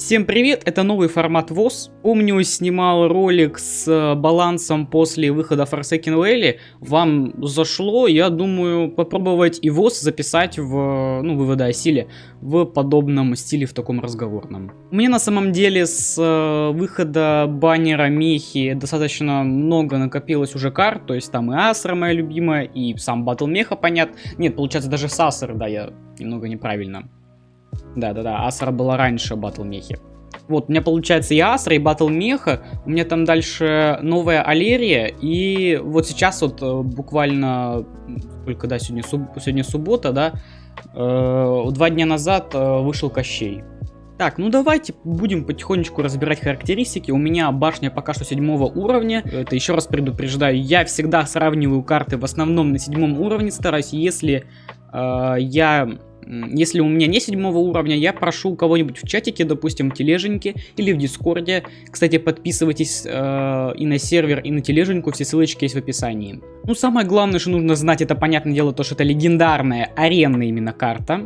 Всем привет, это новый формат ВОС. Помню, снимал ролик с балансом после выхода Forsaken Valley. Вам зашло, я думаю, попробовать и ВОС записать в выводы о силе в подобном стиле, в таком разговорном. У меня на самом деле с выхода баннера Мехи достаточно много накопилось уже карт. То есть там и Асра моя любимая, и сам Батл Меха, понятно. Нет, получается даже с Асрой, да, я немного неправильно. Да-да-да, Асра была раньше Батл Мехи. Вот, у меня получается и Асра, и Батл Меха. У меня там дальше новая Алерия. И вот сейчас вот буквально, сколько, да, сегодня суббота, да, 2 дня назад вышел Кощей. Так, ну давайте будем потихонечку разбирать характеристики. У меня башня пока что 7 уровня. Это еще раз предупреждаю, я всегда сравниваю карты в основном на 7 уровне стараюсь. Если у меня не 7 уровня, я прошу кого-нибудь в чатике, допустим, в тележеньке или в дискорде. Кстати, подписывайтесь и на сервер, и на тележеньку, все ссылочки есть в описании. Ну, самое главное, что нужно знать, это, понятное дело, то, что это легендарная аренная именно карта.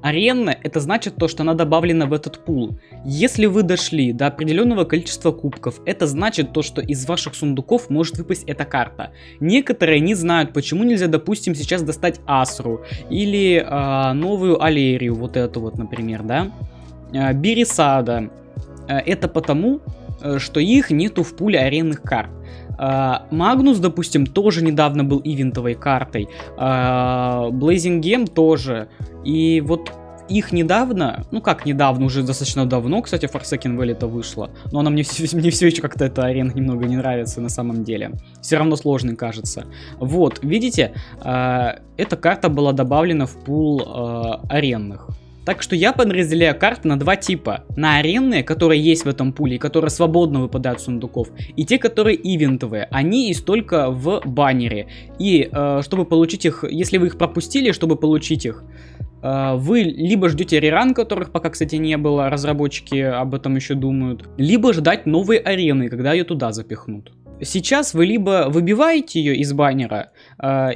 Аренная, это значит то, что она добавлена в этот пул. Если вы дошли до определенного количества кубков, это значит то, что из ваших сундуков может выпасть эта карта. Некоторые не знают, почему нельзя, допустим, сейчас достать Асру или новую Алерию, вот эту вот, например, да. Берисада. Это потому, что их нету в пуле аренных карт. Магнус, допустим, тоже недавно был ивентовой картой. Blazing Gem тоже. И вот их недавно, ну как недавно, уже достаточно давно, кстати, Forsaken Valley-то вышло. Но она мне все еще как-то эта арена немного не нравится на самом деле. Все равно сложной кажется. Вот, видите, эта карта была добавлена в пул аренных. Так что я подразделяю карты на два типа. На аренные, которые есть в этом пуле, и которые свободно выпадают с сундуков. И те, которые ивентовые. Они есть только в баннере. И чтобы получить их, если вы их пропустили, чтобы получить их, вы либо ждете реран, которых пока, кстати, не было, разработчики об этом еще думают, либо ждать новые арены, когда ее туда запихнут. Сейчас вы либо выбиваете ее из баннера,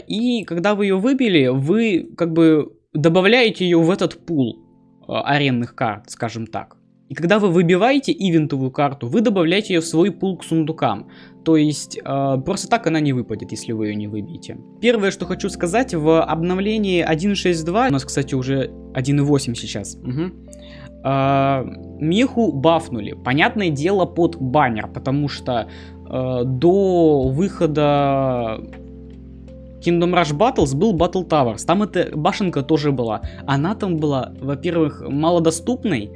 и когда вы ее выбили, вы как бы добавляете ее в этот пул аренных карт, скажем так. И когда вы выбиваете ивентовую карту, вы добавляете ее в свой пул к сундукам. То есть просто так она не выпадет, если вы ее не выбьете. Первое, что хочу сказать, в обновлении 1.6.2, у нас, кстати, уже 1.8 сейчас, Меху бафнули. Понятное дело, под баннер, потому что до выхода Kingdom Rush Battles был Battle Towers. Там эта башенка тоже была. Она там была, во-первых, малодоступной,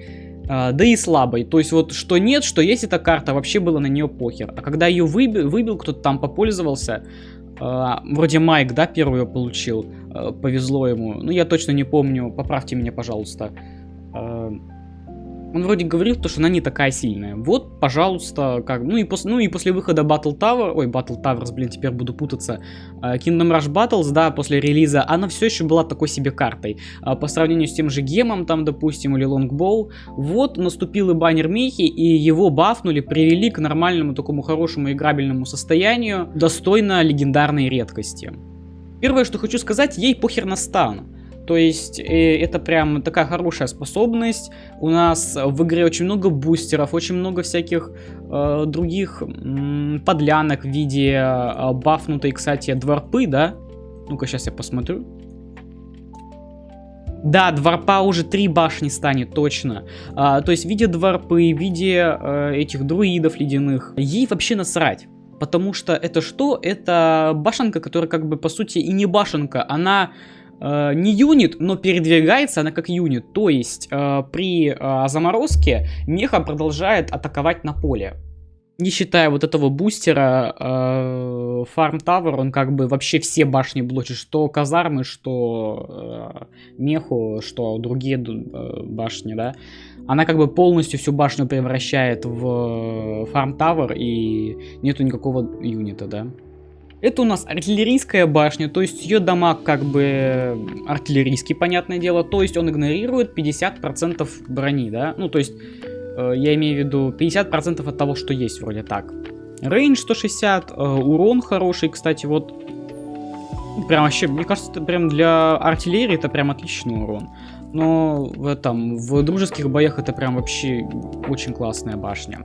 да и слабой. То есть вот что нет, что есть эта карта, вообще было на нее похер. А когда ее выбил, кто-то там попользовался, вроде Майк, да, первый ее получил, повезло ему. Ну, я точно не помню, поправьте меня, пожалуйста. Он вроде говорил, что она не такая сильная. Вот, пожалуйста, как... Ну и после выхода Battle Towers, блин, теперь буду путаться. Kingdom Rush Battles, да, после релиза, она все еще была такой себе картой. По сравнению с тем же Гемом, там, допустим, или Longbow. Вот, наступил и баннер Мехи, и его бафнули, привели к нормальному, такому хорошему играбельному состоянию, достойно легендарной редкости. Первое, что хочу сказать, ей похер на стан. То есть это прям такая хорошая способность. У нас в игре очень много бустеров, очень много всяких других подлянок в виде бафнутой, кстати, дворпы, да? Ну-ка, сейчас я посмотрю. Да, дворпа уже 3 башни станет, точно. То есть в виде дворпы, в виде этих друидов ледяных. Ей вообще насрать. Потому что это что? Это башенка, которая как бы по сути и не башенка. Она... не юнит, но передвигается она как юнит. То есть при заморозке Меха продолжает атаковать на поле. Не считая вот этого бустера, Farm Tower, он как бы вообще все башни блочит. Что казармы, что Меху, что другие башни, да. Она как бы полностью всю башню превращает в Farm Tower, и нету никакого юнита, да. Это у нас артиллерийская башня, то есть ее дамаг как бы артиллерийский, понятное дело, то есть он игнорирует 50% брони, да, ну то есть я имею в виду 50% от того, что есть, вроде так. Рейндж 160, урон хороший, кстати, вот, прям вообще, мне кажется, это прям для артиллерии это прям отличный урон. Но в дружеских боях это прям вообще очень классная башня.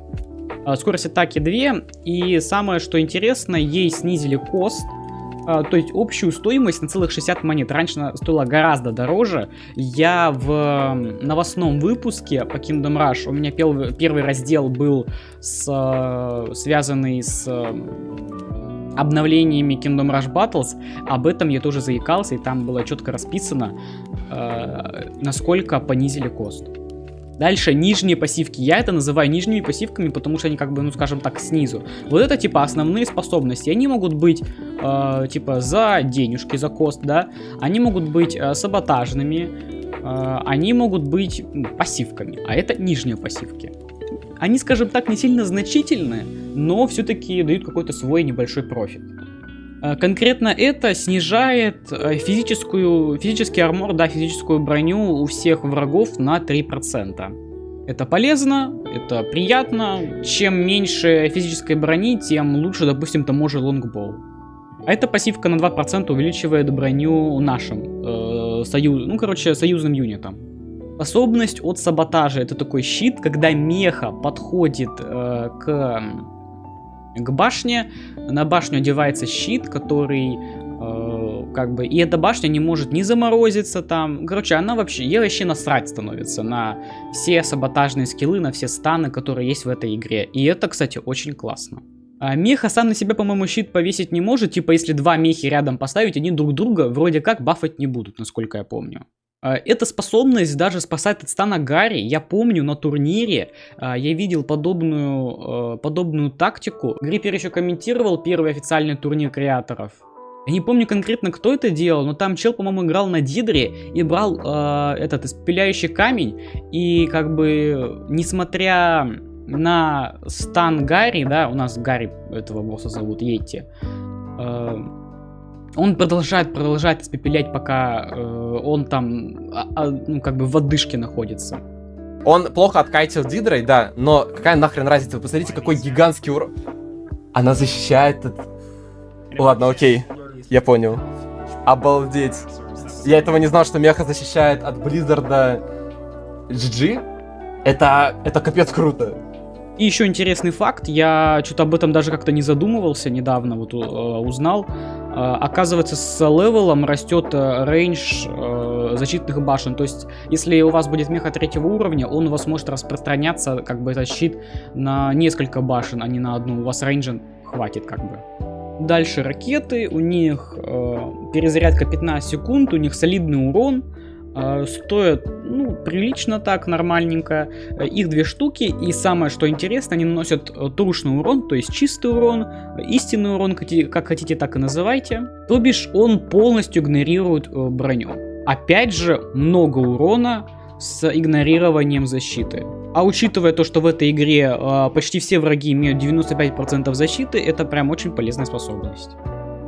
Скорость атаки 2, и самое, что интересно, ей снизили кост, то есть общую стоимость на целых 60 монет. Раньше она стоила гораздо дороже. Я в новостном выпуске по Kingdom Rush, у меня первый раздел был связанный с обновлениями Kingdom Rush Battles. Об этом я тоже заикался, и там было четко расписано, насколько понизили кост. Дальше нижние пассивки. Я это называю нижними пассивками, потому что они как бы, ну скажем так, снизу. Вот это типа основные способности. Они могут быть типа за денежки, за кост, да. Они могут быть саботажными. Они могут быть пассивками. А это нижние пассивки. Они, скажем так, не сильно значительны, но все-таки дают какой-то свой небольшой профит. Конкретно это снижает физический армор, да, физическую броню у всех врагов на 3%. Это полезно, это приятно. Чем меньше физической брони, тем лучше, допустим, тому же лонгбоу. А эта пассивка на 2% увеличивает броню нашим, союзным юнитам. Способность от саботажа. Это такой щит, когда меха подходит к башне, на башню одевается щит, который и эта башня не может не заморозиться там. Короче, ей вообще насрать становится на все саботажные скиллы, на все станы, которые есть в этой игре. И это, кстати, очень классно. Меха сам на себя, по-моему, щит повесить не может. Типа, если два мехи рядом поставить, они друг друга вроде как бафать не будут, насколько я помню. Эта способность даже спасает от стана Гарри. Я помню, на турнире я видел подобную тактику. Гриппер еще комментировал первый официальный турнир креаторов. Я не помню конкретно, кто это делал, но там чел, по-моему, играл на Дидре и брал этот испепеляющий камень. И как бы, несмотря на стан Гарри, да, у нас Гарри этого босса зовут Йетти, он продолжает испепелять, пока он там, в отдышке находится. Он плохо откатил Дидрой, да, но какая нахрен разница? Вы посмотрите, какой гигантский урон. Она защищает... Ладно, окей, я понял. Обалдеть. Я этого не знал, что меха защищает от Близзарда GG. Это капец круто. И еще интересный факт, я что-то об этом даже как-то не задумывался недавно, узнал. Оказывается, с левелом растет рейндж защитных башен. То есть, если у вас будет меха 3-го уровня, он у вас может распространяться, этот щит, на несколько башен, а не на одну. У вас рейнджа хватит, Дальше ракеты, у них перезарядка 15 секунд, у них солидный урон. Стоят, прилично так, нормальненько. Их 2 штуки, и самое, что интересно, они наносят трушный урон, то есть чистый урон, истинный урон, как хотите, так и называйте. То бишь, он полностью игнорирует броню. Опять же, много урона с игнорированием защиты. А учитывая то, что в этой игре почти все враги имеют 95% защиты, это прям очень полезная способность.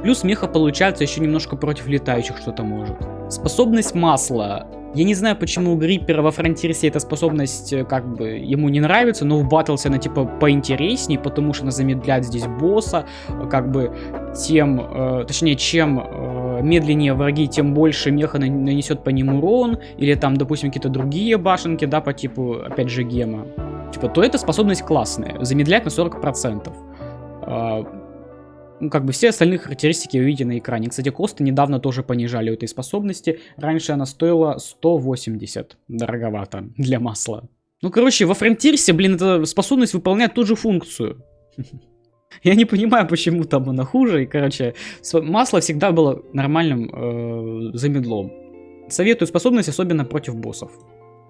Плюс меха получается еще немножко против летающих что-то может. Способность масла. Я не знаю, почему у Гриппера во Фронтирсе эта способность ему не нравится, но в Баттлсе она типа поинтереснее, потому что она замедляет здесь босса. Чем медленнее враги, тем больше меха нанесет по ним урон. Или там, допустим, какие-то другие башенки, да, по типу, опять же, гема. То эта способность классная. Замедляет на 40%. Все остальные характеристики вы видите на экране. Кстати, косты недавно тоже понижали у этой способности. Раньше она стоила 180. Дороговато для масла. Во Фронтирсе, эта способность выполняет ту же функцию. Я не понимаю, почему там она хуже. И, масло всегда было нормальным замедлом. Советую способность, особенно против боссов.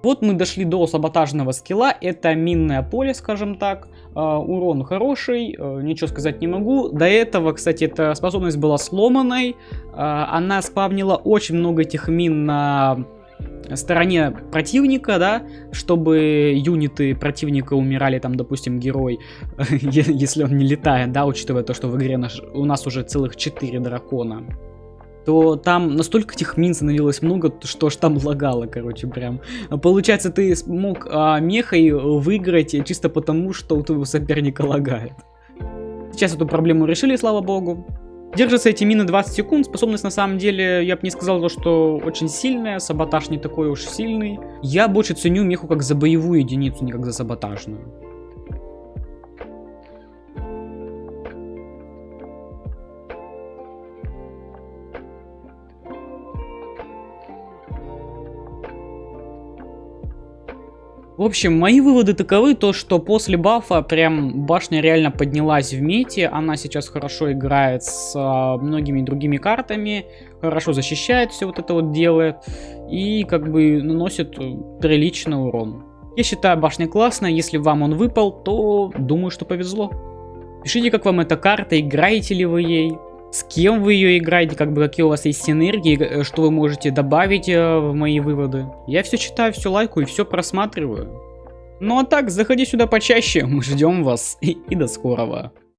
Вот мы дошли до саботажного скилла, это минное поле, скажем так, урон хороший, ничего сказать не могу. До этого, кстати, эта способность была сломанной, она спавнила очень много этих мин на стороне противника, да, чтобы юниты противника умирали, там, допустим, герой, если он не летает, да, учитывая то, что в игре у нас уже целых 4 дракона. То там настолько этих мин становилось много, что аж там лагало, прям. Получается, ты смог мехой выиграть чисто потому, что у твоего соперника лагает. Сейчас эту проблему решили, слава богу. Держатся эти мины 20 секунд, способность на самом деле, я бы не сказал, то, что очень сильная, саботаж не такой уж сильный. Я больше ценю меху как за боевую единицу, не как за саботажную. В общем, мои выводы таковы, то что после бафа прям башня реально поднялась в мете, она сейчас хорошо играет с многими другими картами, хорошо защищает, все вот это вот делает, и как бы наносит приличный урон. Я считаю, башня классная, если вам он выпал, то думаю, что повезло. Пишите, как вам эта карта, играете ли вы ей, с кем вы ее играете, как бы какие у вас есть синергии, что вы можете добавить в мои выводы. Я все читаю, все лайкаю и все просматриваю. Ну а так, заходи сюда почаще, мы ждем вас и до скорого.